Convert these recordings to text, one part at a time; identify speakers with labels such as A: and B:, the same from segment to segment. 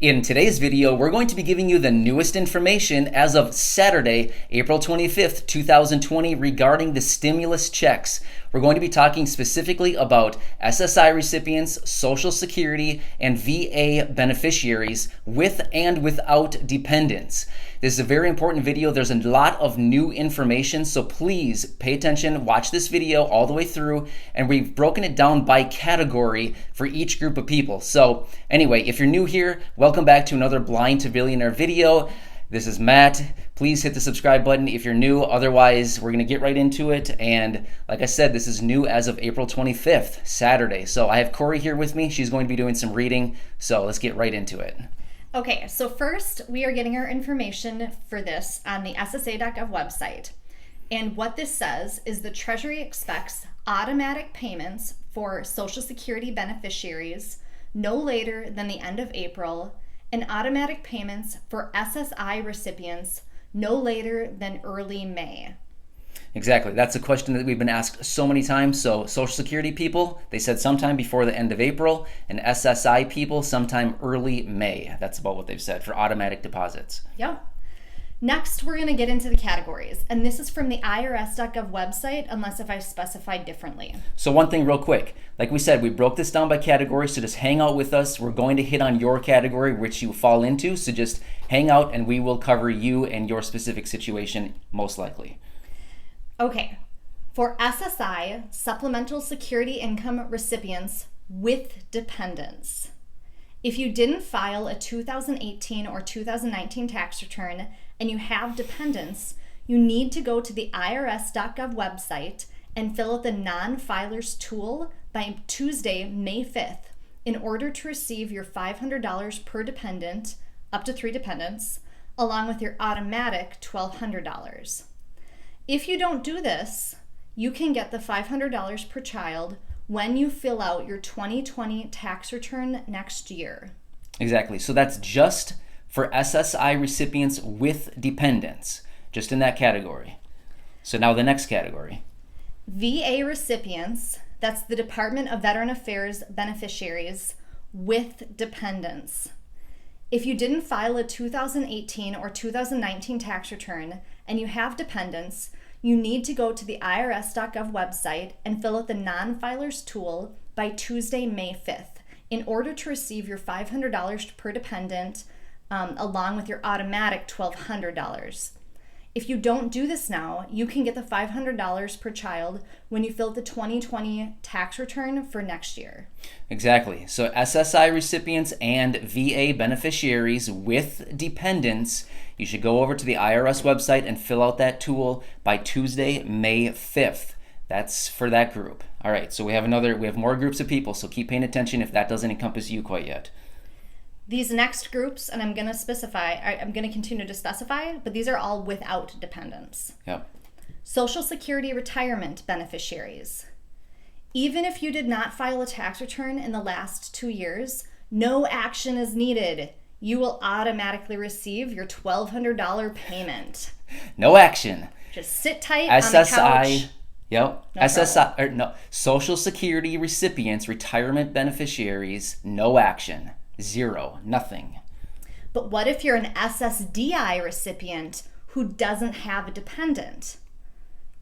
A: In today's video, we're going to be giving you the newest information as of Saturday, April 25th, 2020 regarding the stimulus checks. We're going to be talking specifically about SSI recipients, Social Security, and VA beneficiaries with and without dependents. This is a very important video. There's a lot of new information, so please pay attention, watch this video all the way through, and we've broken it down by category for each group of people. So anyway, if you're new here, welcome back to another Blind to Billionaire video. This is Matt. Please hit the subscribe button if you're new. Otherwise, we're going to get right into it. And like I said, this is new as of April 25th, Saturday. So I have Corey here with me. She's going to be doing some reading. So let's get right into it.
B: Okay, so first we are getting our information for this on the ssa.gov website. And what this says is the Treasury expects automatic payments for Social Security beneficiaries no later than the end of April, and automatic payments for SSI recipients no later than early May.
A: Exactly. That's a question that we've been asked so many times. So Social Security people, they said sometime before the end of April, and SSI people sometime early May. That's about what they've said for automatic deposits.
B: Yep. Next, we're going to get into the categories, and this is from the irs.gov website, unless if I specified differently.
A: So one thing real quick, like we said, we broke this down by category, so just hang out with us. We're going to hit on your category, which you fall into, so just hang out and we will cover you and your specific situation most likely.
B: Okay, for SSI, Supplemental Security Income recipients with dependents. If you didn't file a 2018 or 2019 tax return and you have dependents, you need to go to the irs.gov website and fill out the non-filers tool by Tuesday, May 5th, in order to receive your $500 per dependent, up to 3 dependents, along with your automatic $1,200. If you don't do this, you can get the $500 per child when you fill out your 2020 tax return next year.
A: Exactly. So that's just for SSI recipients with dependents, just in that category. So now the next category.
B: VA recipients, that's the Department of Veteran Affairs beneficiaries with dependents. If you didn't file a 2018 or 2019 tax return and you have dependents, you need to go to the irs.gov website and fill out the non-filers tool by Tuesday, May 5th, in order to receive your $500 per dependent, along with your automatic $1,200. If you don't do this now, you can get the $500 per child when you fill out the 2020 tax return for next year.
A: Exactly. So SSI recipients and VA beneficiaries with dependents, you should go over to the IRS website and fill out that tool by Tuesday, May 5th. That's for that group. All right, so we have more groups of people, so keep paying attention if that doesn't encompass you quite yet.
B: These next groups, and I'm going to continue to specify, but these are all without dependents.
A: Yep.
B: Social Security retirement beneficiaries. Even if you did not file a tax return in the last 2 years, no action is needed. You will automatically receive your $1,200 payment.
A: No action.
B: Just sit tight
A: SSI,
B: on the couch.
A: Yep.
B: No
A: SSI, Social Security recipients, retirement beneficiaries, no action. 0, nothing.
B: But what if you're an SSDI recipient who doesn't have a dependent?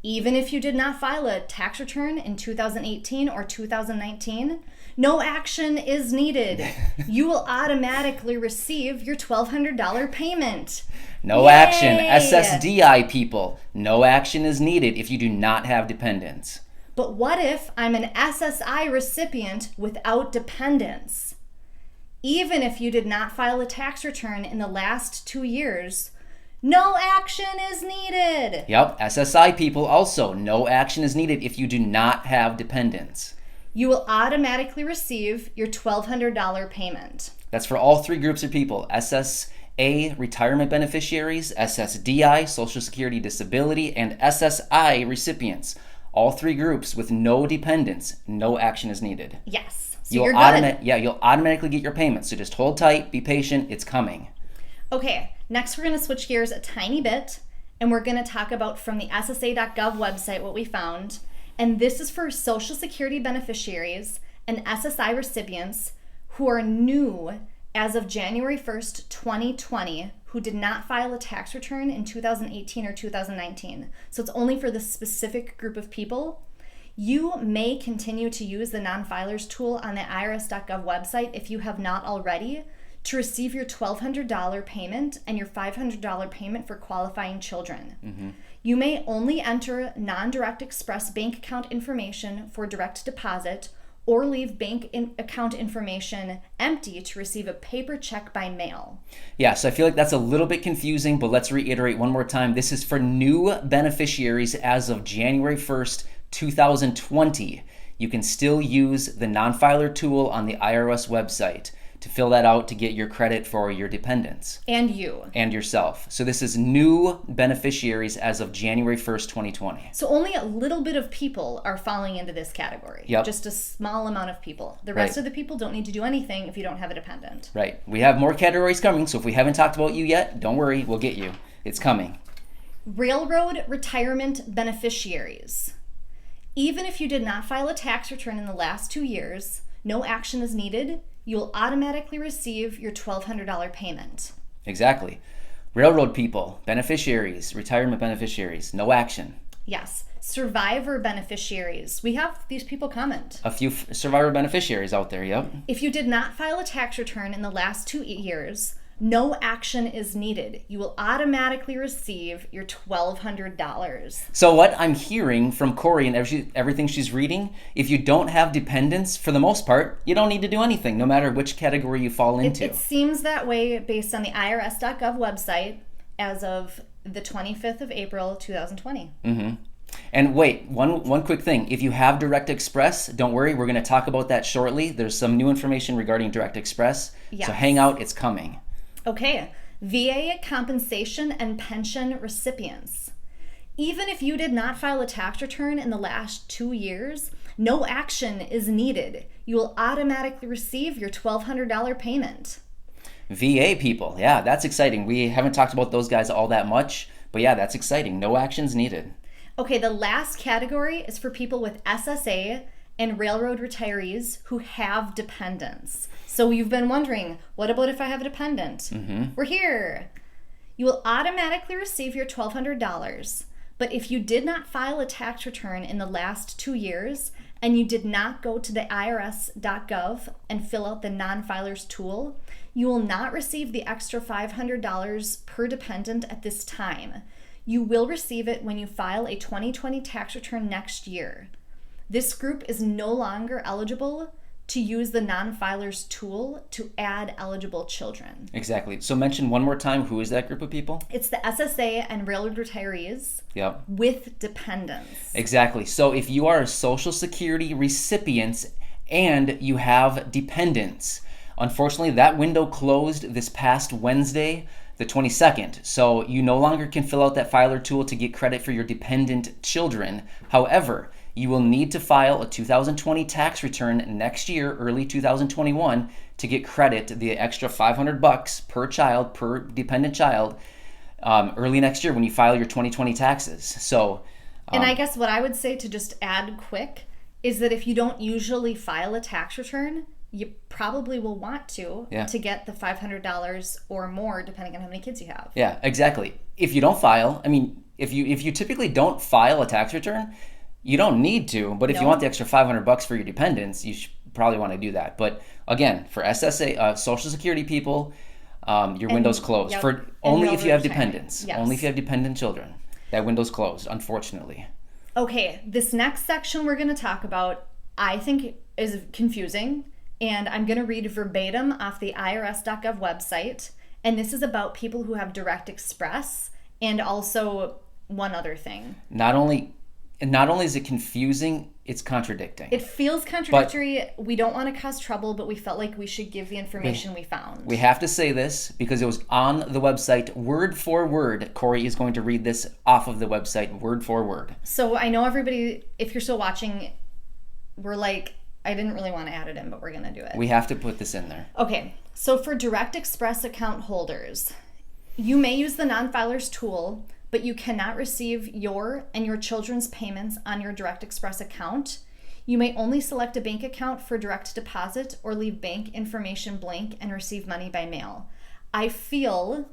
B: Even if you did not file a tax return in 2018 or 2019, no action is needed. You will automatically receive your $1,200 payment.
A: No
B: Yay!
A: action. SSDI people, no action is needed if you do not have dependents.
B: But what if I'm an SSI recipient without dependents? Even if you did not file a tax return in the last 2 years, no action is needed.
A: Yep, SSI people also, no action is needed if you do not have dependents.
B: You will automatically receive your $1,200 payment.
A: That's for all 3 groups of people: SSA retirement beneficiaries, SSDI Social Security disability, and SSI recipients. All 3 groups with no dependents, no action is needed.
B: Yes. So you're good.
A: You'll automatically get your payment. So just hold tight, be patient, it's coming.
B: Okay, next we're going to switch gears a tiny bit, and we're going to talk about from the ssa.gov website what we found. And this is for Social Security beneficiaries and SSI recipients who are new as of January 1st, 2020, who did not file a tax return in 2018 or 2019, so it's only for this specific group of people, you may continue to use the non-filers tool on the irs.gov website if you have not already to receive your $1,200 payment and your $500 payment for qualifying children.
A: Mm-hmm.
B: You may only enter non-direct express bank account information for direct deposit or leave bank account information empty to receive a paper check by mail.
A: Yeah, so I feel like that's a little bit confusing, but let's reiterate one more time. This is for new beneficiaries as of January 1st, 2020. You can still use the non-filer tool on the IRS website to fill that out to get your credit for your dependents.
B: And you.
A: And yourself. So this is new beneficiaries as of January 1st, 2020.
B: So only a little bit of people are falling into this category.
A: Yep.
B: Just a small amount of people. The rest of the people don't need to do anything if you don't have a dependent.
A: Right. We have more categories coming, so if we haven't talked about you yet, don't worry, we'll get you. It's coming.
B: Railroad retirement beneficiaries. Even if you did not file a tax return in the last 2 years, no action is needed. You will automatically receive your $1,200 payment.
A: Exactly. Railroad people, beneficiaries, retirement beneficiaries, no action.
B: Yes. Survivor beneficiaries. We have these people comment.
A: A few survivor beneficiaries out there, yep.
B: If you did not file a tax return in the last 2 years, no action is needed. You will automatically receive your $1,200.
A: So what I'm hearing from Corey and everything she's reading, if you don't have dependents, for the most part, you don't need to do anything, no matter which category you fall into.
B: It seems that way based on the irs.gov website as of the 25th of April, 2020.
A: Mm-hmm. And wait, one quick thing. If you have Direct Express, don't worry, we're going to talk about that shortly. There's some new information regarding Direct Express.
B: Yes.
A: So hang out, it's coming.
B: Okay, VA compensation and pension recipients. Even if you did not file a tax return in the last 2 years, no action is needed. You will automatically receive your $1,200 payment.
A: VA people, yeah, that's exciting. We haven't talked about those guys all that much, but yeah, that's exciting. No actions needed.
B: Okay, the last category is for people with SSA and railroad retirees who have dependents. So you've been wondering, what about if I have a dependent?
A: Mm-hmm.
B: We're here. You will automatically receive your $1,200, but if you did not file a tax return in the last 2 years and you did not go to the irs.gov and fill out the non-filers tool, you will not receive the extra $500 per dependent at this time. You will receive it when you file a 2020 tax return next year. This group is no longer eligible to use the non-filers tool to add eligible children.
A: Exactly. So mention one more time, who is that group of people?
B: It's the SSA and railroad retirees with dependents.
A: Exactly. So if you are a Social Security recipient and you have dependents, unfortunately that window closed this past Wednesday, the 22nd. So you no longer can fill out that filer tool to get credit for your dependent children. However, you will need to file a 2020 tax return next year, early 2021, to get credit, the extra $500 per child, per dependent child, early next year when you file your 2020 taxes. So,
B: and I guess what I would say to just add quick is that if you don't usually file a tax return, you probably will want to get the $500 or more, depending on how many kids you have.
A: Yeah, exactly. If you don't file, I mean, if you typically don't file a tax return, you don't need to, but if you want the extra $500 for your dependents, you should probably want to do that. But again, for SSA, Social Security people, your window's closed. For only if you have dependents.
B: Yes.
A: Only if you have dependent children. That window's closed, unfortunately.
B: Okay, this next section we're going to talk about, I think, is confusing, and I'm going to read verbatim off the irs.gov website, and this is about people who have Direct Express, and also one other thing. Not only is it confusing, it's contradicting. It feels contradictory. We don't want to cause trouble, but we felt like we should give the information we found. We have to say this because it was on the website word for word. Corey is going to read this off of the website word for word. So I know everybody, if you're still watching, we're like, I didn't really want to add it in, but we're going to do it. We have to put this in there. Okay. So for Direct Express account holders, you may use the non-filers tool, but you cannot receive your and your children's payments on your Direct Express account. You may only select a bank account for direct deposit or leave bank information blank and receive money by mail. I feel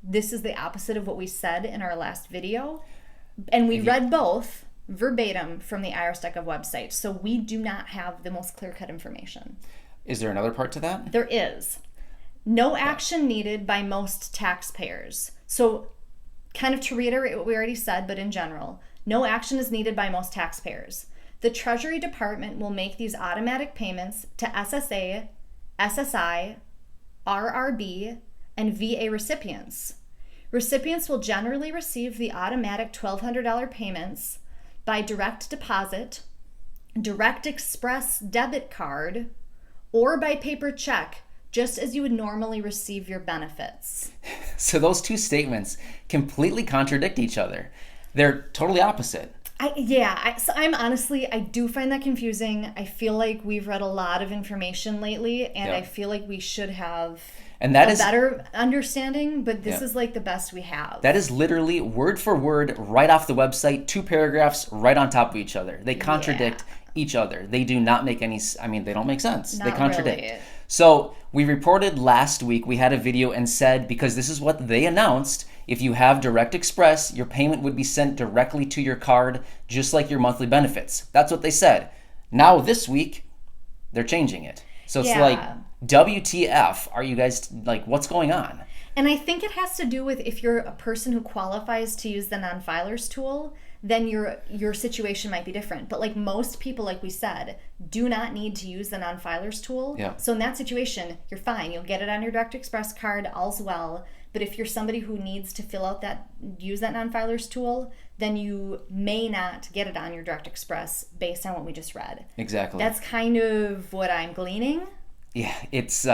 B: this is the opposite of what we said in our last video. And we read both verbatim from the irs.gov website. So we do not have the most clear-cut information.
A: Is there another part to that?
B: There is. No action needed by most taxpayers. So kind of to reiterate what we already said, but in general, no action is needed by most taxpayers. The Treasury Department will make these automatic payments to SSA, SSI, RRB, and VA recipients. Recipients will generally receive the automatic $1,200 payments by direct deposit, direct express debit card, or by paper check, just as you would normally receive your benefits.
A: So those two statements completely contradict each other. They're totally opposite. I do find that confusing. I feel like we've read a lot of information lately, and I feel like we should have better understanding, but this is like the best we have. That is literally word for word right off the website, 2 paragraphs right on top of each other. They contradict each other. They do not make any, they don't make sense. They contradict.
B: Really.
A: So we reported last week, we had a video and said, because this is what they announced, if you have Direct Express, your payment would be sent directly to your card, just like your monthly benefits. That's what they said. Now this week, they're changing it. So it's like, WTF, are you guys, like, what's going on?
B: And I think it has to do with if you're a person who qualifies to use the non-filers tool, then your situation might be different. But like most people, like we said, do not need to use the non-filers tool.
A: Yeah.
B: So in that situation, you're fine. You'll get it on your Direct Express card, all's well. But if you're somebody who needs to use that non-filers tool, then you may not get it on your Direct Express based on what we just read.
A: Exactly.
B: That's kind of what I'm gleaning.
A: Yeah, it's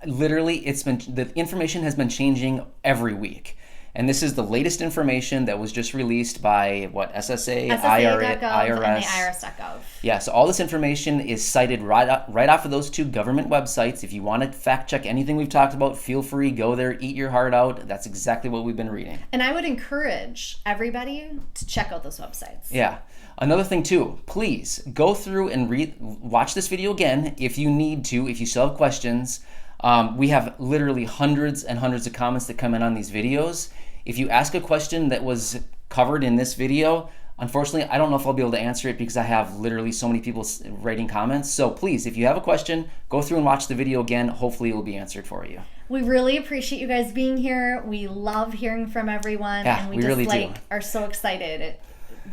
A: literally, the information has been changing every week. And this is the latest information that was just released by, SSA,
B: ssa.gov,
A: IRS.
B: and the irs.gov.
A: Yeah, so all this information is cited right off of those 2 government websites. If you want to fact check anything we've talked about, feel free, go there, eat your heart out. That's exactly what we've been reading.
B: And I would encourage everybody to check out those websites.
A: Yeah. Another thing too, please go through and watch this video again if you need to, if you still have questions. We have literally hundreds and hundreds of comments that come in on these videos. If you ask a question that was covered in this video, unfortunately, I don't know if I'll be able to answer it because I have literally so many people writing comments. So please, if you have a question, go through and watch the video again. Hopefully it will be answered for you.
B: We really appreciate you guys being here. We love hearing from everyone.
A: Yeah,
B: and we
A: just
B: really are so excited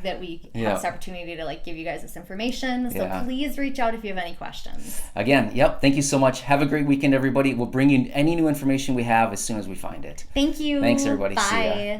B: that we have this opportunity to give you guys this information. So please reach out if you have any questions.
A: Again, thank you so much. Have a great weekend, everybody. We'll bring you any new information we have as soon as we find it.
B: Thank you.
A: Thanks, everybody.
B: Bye.
A: See ya.